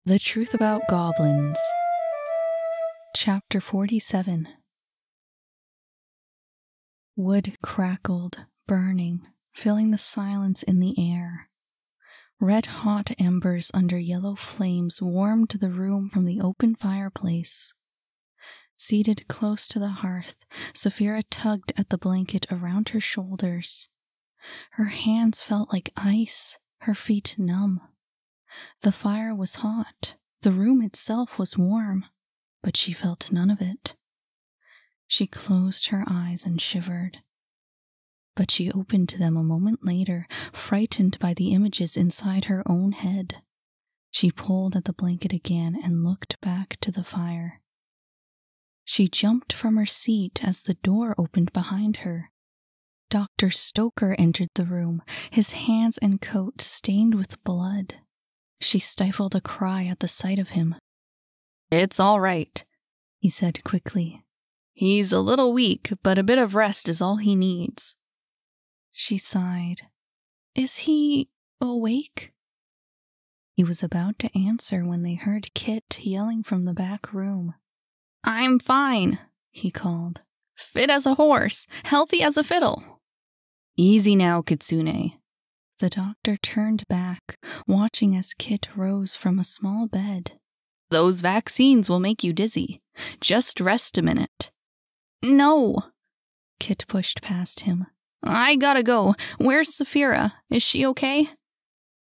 The Truth About Goblins. Chapter 47. Wood crackled, burning, filling the silence in the air. Red-hot embers under yellow flames warmed the room from the open fireplace. Seated close to the hearth, Saphira tugged at the blanket around her shoulders. Her hands felt like ice, her feet numb. The fire was hot, the room itself was warm, but she felt none of it. She closed her eyes and shivered. But she opened them a moment later, frightened by the images inside her own head. She pulled at the blanket again and looked back to the fire. She jumped from her seat as the door opened behind her. Dr. Stoker entered the room, his hands and coat stained with blood. She stifled a cry at the sight of him. "It's all right," he said quickly. "He's a little weak, but a bit of rest is all he needs." She sighed. "Is he awake?" He was about to answer when they heard Kit yelling from the back room. "I'm fine," he called. "Fit as a horse, healthy as a fiddle." "Easy now, Kitsune." The doctor turned back, watching as Kit rose from a small bed. "Those vaccines will make you dizzy. Just rest a minute." "No." Kit pushed past him. "I gotta go. Where's Saphira? Is she okay?"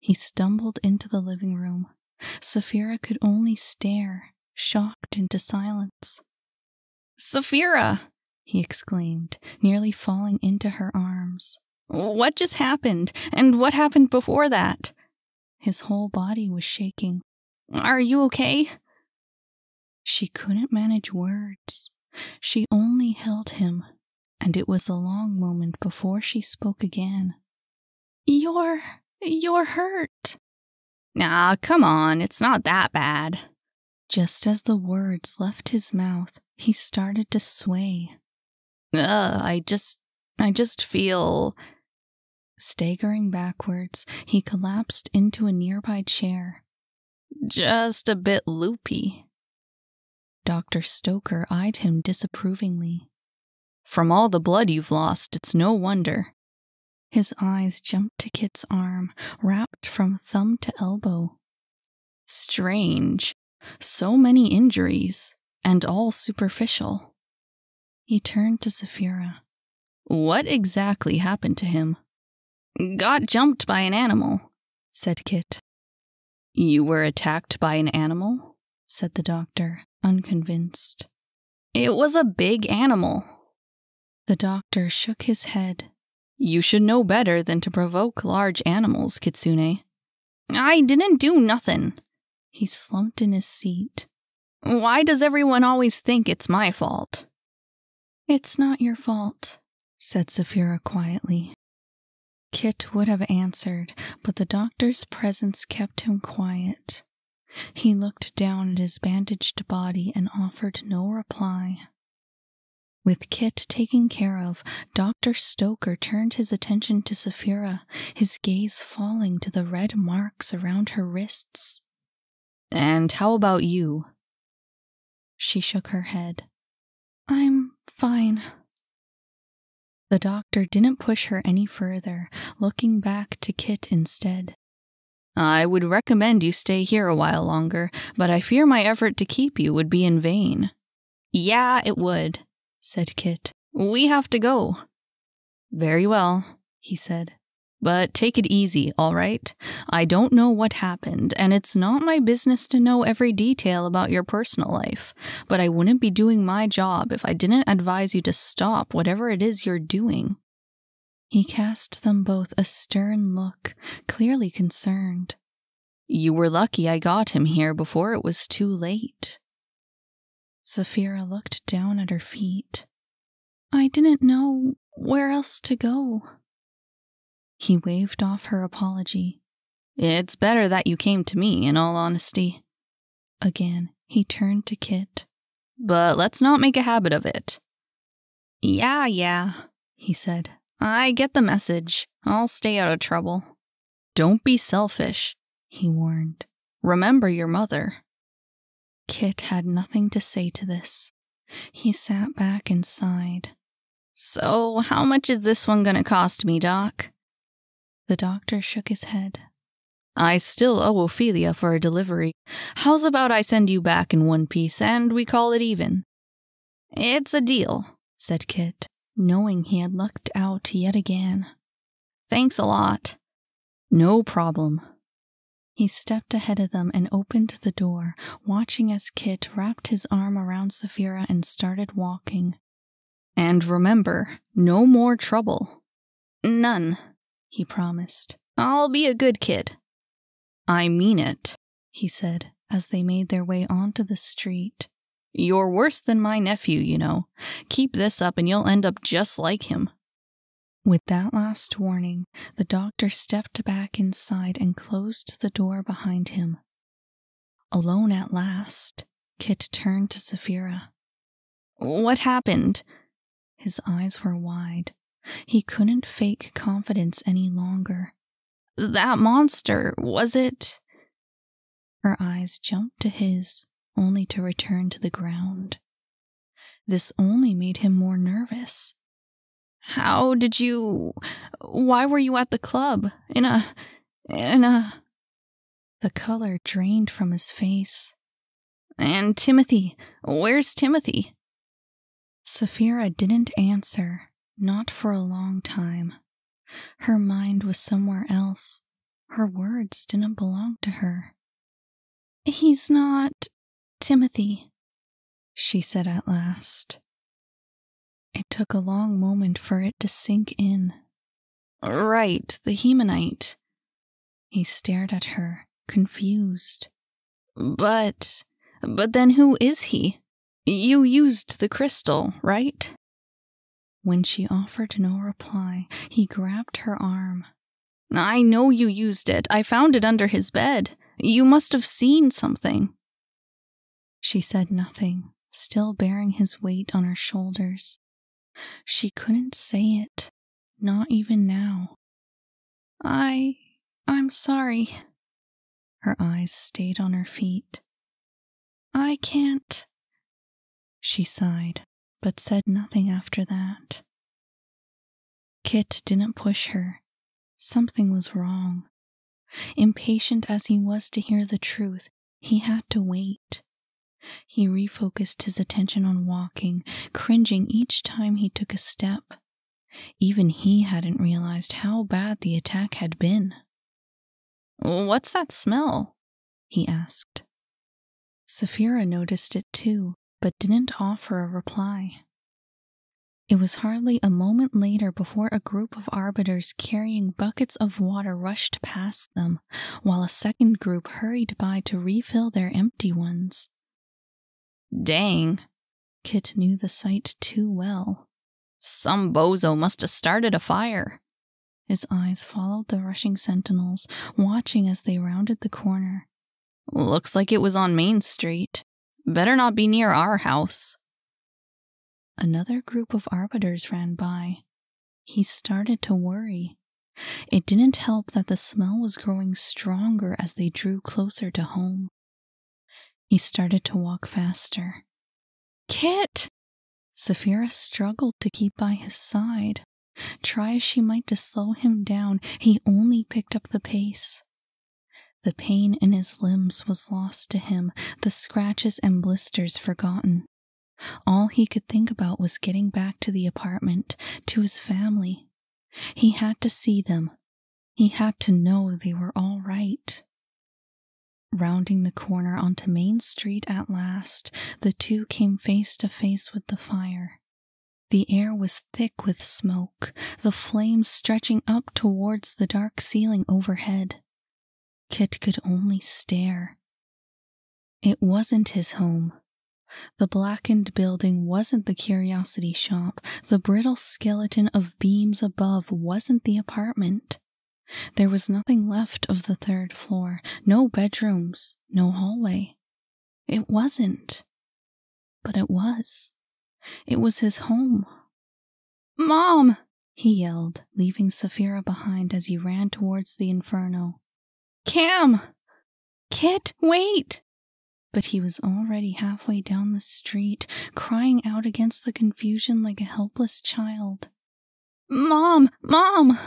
He stumbled into the living room. Saphira could only stare, shocked into silence. "Saphira!" he exclaimed, nearly falling into her arms. "What just happened? And what happened before that?" His whole body was shaking. "Are you okay?" She couldn't manage words. She only held him, and it was a long moment before she spoke again. You're hurt." "Ah, come on, it's not that bad." Just as the words left his mouth, he started to sway. I just feel..." Staggering backwards, he collapsed into a nearby chair. "Just a bit loopy." Dr. Stoker eyed him disapprovingly. "From all the blood you've lost, it's no wonder." His eyes jumped to Kit's arm, wrapped from thumb to elbow. "Strange. So many injuries, and all superficial." He turned to Saphira. "What exactly happened to him?" "Got jumped by an animal," said Kit. "You were attacked by an animal?" said the doctor, unconvinced. "It was a big animal." The doctor shook his head. "You should know better than to provoke large animals, Kitsune." "I didn't do nothing." He slumped in his seat. "Why does everyone always think it's my fault?" "It's not your fault," said Saphira quietly. Kit would have answered, but the doctor's presence kept him quiet. He looked down at his bandaged body and offered no reply. With Kit taken care of, Dr. Stoker turned his attention to Saphira, his gaze falling to the red marks around her wrists. "And how about you?" She shook her head. "I'm fine." The doctor didn't push her any further, looking back to Kit instead. "I would recommend you stay here a while longer, but I fear my effort to keep you would be in vain." "Yeah, it would," said Kit. "We have to go." "Very well," he said. "But take it easy, all right? I don't know what happened, and it's not my business to know every detail about your personal life, but I wouldn't be doing my job if I didn't advise you to stop whatever it is you're doing." He cast them both a stern look, clearly concerned. "You were lucky I got him here before it was too late." Saphira looked down at her feet. "I didn't know where else to go." He waved off her apology. "It's better that you came to me, in all honesty." Again, he turned to Kit. "But let's not make a habit of it." Yeah, he said. "I get the message. I'll stay out of trouble." "Don't be selfish," he warned. Remember your mother. Kit had nothing to say to this. He sat back and sighed. So, how much is this one gonna cost me, Doc? The doctor shook his head. I still owe Ophelia for a delivery. How's about I send you back in one piece and we call it even? It's a deal, said Kit, knowing he had lucked out yet again. Thanks a lot. No problem. He stepped ahead of them and opened the door, watching as Kit wrapped his arm around Saphira and started walking. And remember, no more trouble. None, he promised. I'll be a good kid. I mean it, he said as they made their way onto the street. You're worse than my nephew, you know. Keep this up and you'll end up just like him. With that last warning, the doctor stepped back inside and closed the door behind him. Alone at last, Kit turned to Saphira. What happened? His eyes were wide. He couldn't fake confidence any longer. That monster, was it? Her eyes jumped to his, only to return to the ground. This only made him more nervous. Why were you at the club? The color drained from his face. And Timothy, where's Timothy? Saphira didn't answer, not for a long time. Her mind was somewhere else. Her words didn't belong to her. He's not Timothy, she said at last. It took a long moment for it to sink in. Right, the Hemanite. He stared at her, confused. But then who is he? You used the crystal, right? When she offered no reply, he grabbed her arm. I know you used it. I found it under his bed. You must have seen something. She said nothing, still bearing his weight on her shoulders. She couldn't say it, not even now. I'm sorry. Her eyes stayed on her feet. I can't. She sighed, but said nothing after that. Kit didn't push her. Something was wrong. Impatient as he was to hear the truth, he had to wait. He refocused his attention on walking, cringing each time he took a step. Even he hadn't realized how bad the attack had been. What's that smell? He asked. Saphira noticed it too, but didn't offer a reply. It was hardly a moment later before a group of arbiters carrying buckets of water rushed past them, while a second group hurried by to refill their empty ones. Dang. Kit knew the sight too well. Some bozo must have started a fire. His eyes followed the rushing sentinels, watching as they rounded the corner. Looks like it was on Main Street. Better not be near our house. Another group of arbiters ran by. He started to worry. It didn't help that the smell was growing stronger as they drew closer to home. He started to walk faster. Kit! Saphira struggled to keep by his side. Try as she might to slow him down, he only picked up the pace. The pain in his limbs was lost to him, the scratches and blisters forgotten. All he could think about was getting back to the apartment, to his family. He had to see them. He had to know they were all right. Rounding the corner onto Main Street at last, the two came face to face with the fire. The air was thick with smoke, the flames stretching up towards the dark ceiling overhead. Kit could only stare. It wasn't his home. The blackened building wasn't the curiosity shop. The brittle skeleton of beams above wasn't the apartment. There was nothing left of the third floor. No bedrooms, no hallway. It wasn't. But it was. It was his home. Mom! He yelled, leaving Saphira behind as he ran towards the inferno. Cam! Kit, wait! But he was already halfway down the street, crying out against the confusion like a helpless child. Mom! Mom!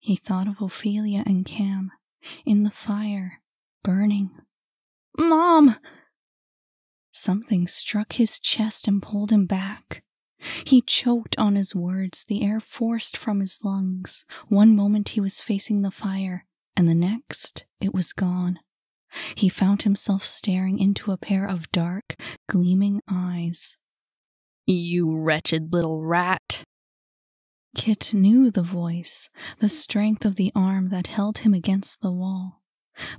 He thought of Ophelia and Cam, in the fire, burning. Mom! Something struck his chest and pulled him back. He choked on his words, the air forced from his lungs. One moment he was facing the fire, and the next it was gone. He found himself staring into a pair of dark, gleaming eyes. You wretched little rat! Kit knew the voice, the strength of the arm that held him against the wall,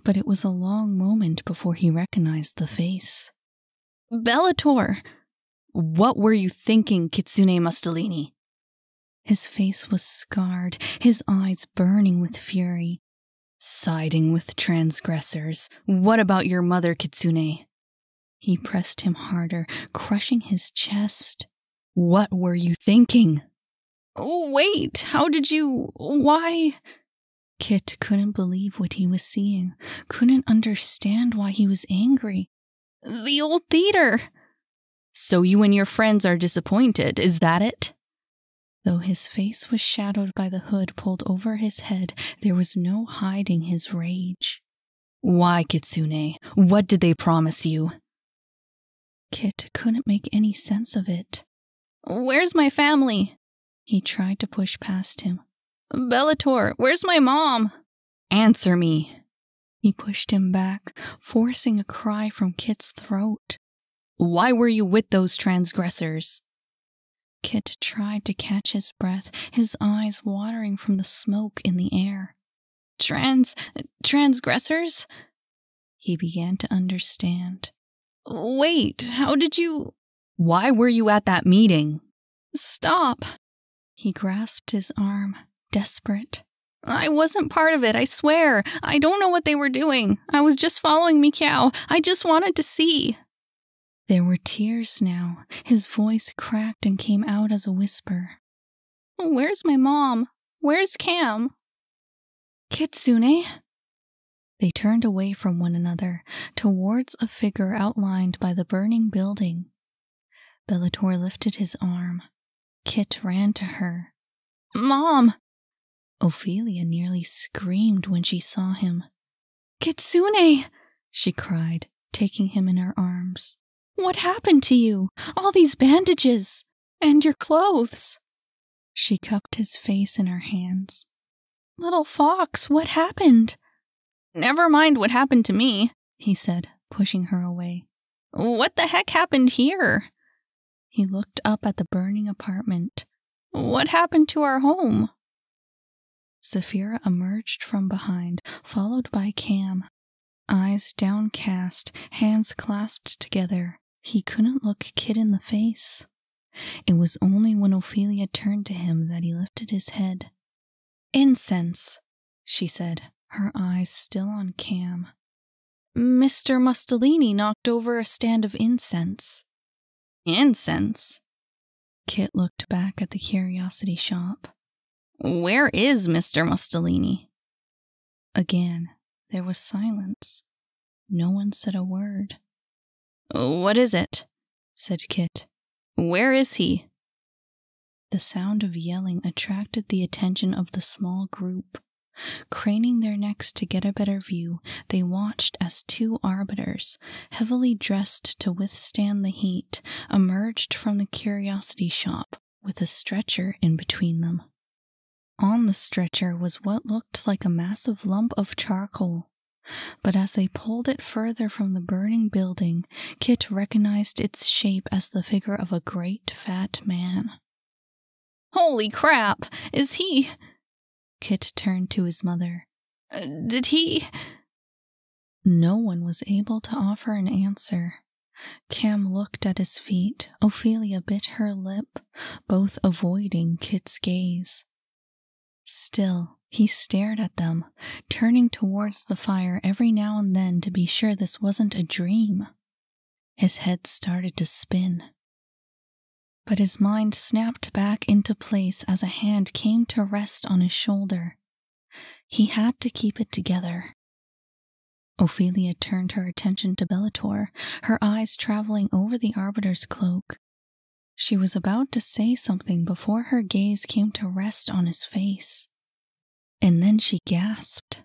but it was a long moment before he recognized the face. Bellator! What were you thinking, Kitsune Mustelini? His face was scarred, his eyes burning with fury. Siding with transgressors. What about your mother, Kitsune? He pressed him harder, crushing his chest. What were you thinking? Oh, wait, how did you... why... Kit couldn't believe what he was seeing, couldn't understand why he was angry. The old theater! So you and your friends are disappointed, is that it? Though his face was shadowed by the hood pulled over his head, there was no hiding his rage. Why, Kitsune? What did they promise you? Kit couldn't make any sense of it. Where's my family? He tried to push past him. Bellator, where's my mom? Answer me. He pushed him back, forcing a cry from Kit's throat. Why were you with those transgressors? Kit tried to catch his breath, his eyes watering from the smoke in the air. Transgressors? He began to understand. Wait, how did you... Why were you at that meeting? Stop! He grasped his arm, desperate. I wasn't part of it, I swear. I don't know what they were doing. I was just following Mikau. I just wanted to see. There were tears now. His voice cracked and came out as a whisper. Where's my mom? Where's Cam? Kitsune? They turned away from one another, towards a figure outlined by the burning building. Bellator lifted his arm. Kit ran to her. Mom! Ophelia nearly screamed when she saw him. Kitsune! She cried, taking him in her arms. What happened to you? All these bandages! And your clothes! She cupped his face in her hands. Little fox, what happened? Never mind what happened to me, he said, pushing her away. What the heck happened here? He looked up at the burning apartment. What happened to our home? Saphira emerged from behind, followed by Cam. Eyes downcast, hands clasped together. He couldn't look Kit in the face. It was only when Ophelia turned to him that he lifted his head. Incense, she said, her eyes still on Cam. Mr. Mustelini knocked over a stand of incense. Incense? Kit looked back at the curiosity shop. Where is Mr. Mustelini? Again, there was silence. No one said a word. What is it? Said Kit. Where is he? The sound of yelling attracted the attention of the small group. Craning their necks to get a better view, they watched as two arbiters, heavily dressed to withstand the heat, emerged from the curiosity shop with a stretcher in between them. On the stretcher was what looked like a massive lump of charcoal, but as they pulled it further from the burning building, Kit recognized its shape as the figure of a great fat man. Holy crap! Is he... Kit turned to his mother. Did he... No one was able to offer an answer. Cam looked at his feet. Ophelia bit her lip, both avoiding Kit's gaze. Still, he stared at them, turning towards the fire every now and then to be sure this wasn't a dream. His head started to spin. But his mind snapped back into place as a hand came to rest on his shoulder. He had to keep it together. Ophelia turned her attention to Bellator, her eyes traveling over the Arbiter's cloak. She was about to say something before her gaze came to rest on his face. And then she gasped.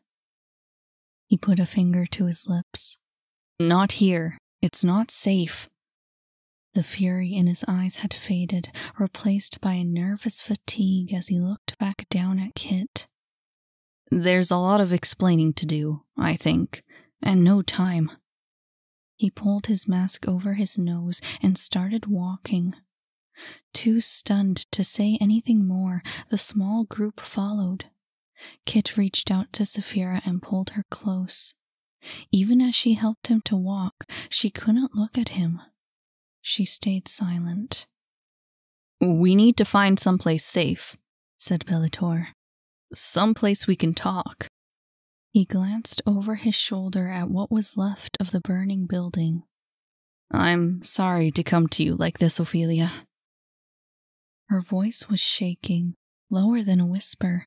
He put a finger to his lips. "Not here. It's not safe." The fury in his eyes had faded, replaced by a nervous fatigue as he looked back down at Kit. "There's a lot of explaining to do, I think, and no time." He pulled his mask over his nose and started walking. Too stunned to say anything more, the small group followed. Kit reached out to Saphira and pulled her close. Even as she helped him to walk, she couldn't look at him. She stayed silent. "We need to find someplace safe," said Bellator. "Someplace we can talk." He glanced over his shoulder at what was left of the burning building. "I'm sorry to come to you like this, Ophelia." Her voice was shaking, lower than a whisper.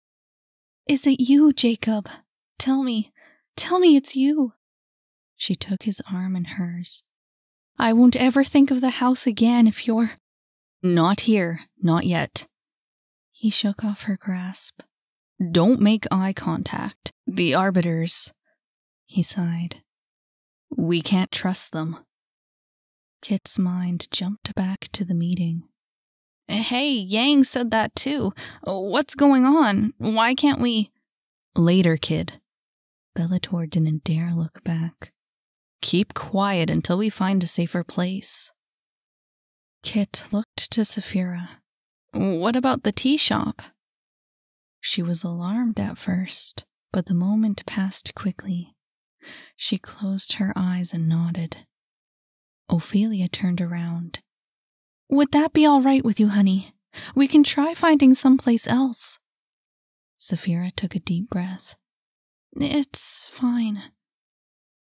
"Is it you, Jacob? Tell me it's you." She took his arm in hers. "I won't ever think of the house again if you're—" "Not here, not yet." He shook off her grasp. "Don't make eye contact. The Arbiters," he sighed. "We can't trust them." Kit's mind jumped back to the meeting. "Hey, Yang said that too. What's going on? Why can't we—" "Later, kid." Bellator didn't dare look back. "Keep quiet until we find a safer place." Kit looked to Saphira. "What about the tea shop?" She was alarmed at first, but the moment passed quickly. She closed her eyes and nodded. Ophelia turned around. "Would that be all right with you, honey? We can try finding someplace else." Saphira took a deep breath. "It's fine."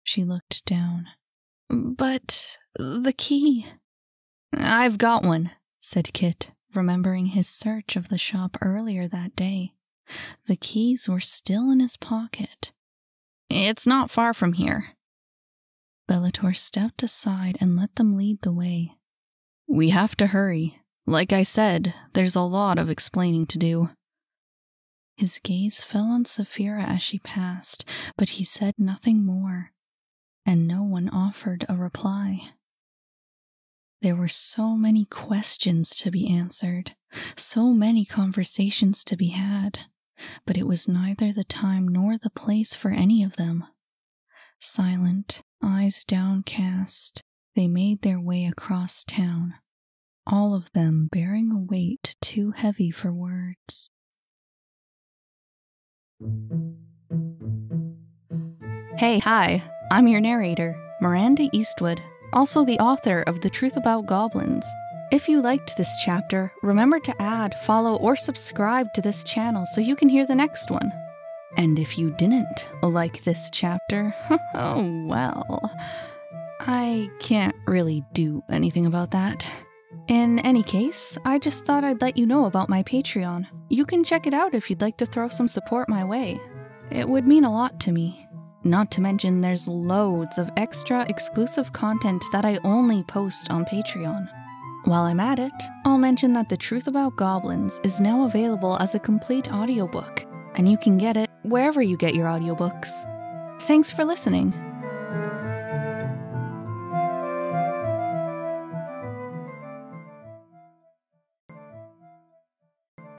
She looked down. "But the key—" "I've got one," said Kit, remembering his search of the shop earlier that day. The keys were still in his pocket. "It's not far from here." Bellator stepped aside and let them lead the way. "We have to hurry. Like I said, there's a lot of explaining to do." His gaze fell on Saphira as she passed, but he said nothing more, and no one offered a reply. There were so many questions to be answered, so many conversations to be had, but it was neither the time nor the place for any of them. Silent, eyes downcast, they made their way across town, all of them bearing a weight too heavy for words. Hey, hi, I'm your narrator, Miranda Eastwood, also the author of The Truth About Goblins. If you liked this chapter, remember to add, follow, or subscribe to this channel so you can hear the next one. And if you didn't like this chapter, oh well, I can't really do anything about that. In any case, I just thought I'd let you know about my Patreon. You can check it out if you'd like to throw some support my way. It would mean a lot to me. Not to mention there's loads of extra exclusive content that I only post on Patreon. While I'm at it, I'll mention that The Truth About Goblins is now available as a complete audiobook, and you can get it wherever you get your audiobooks. Thanks for listening.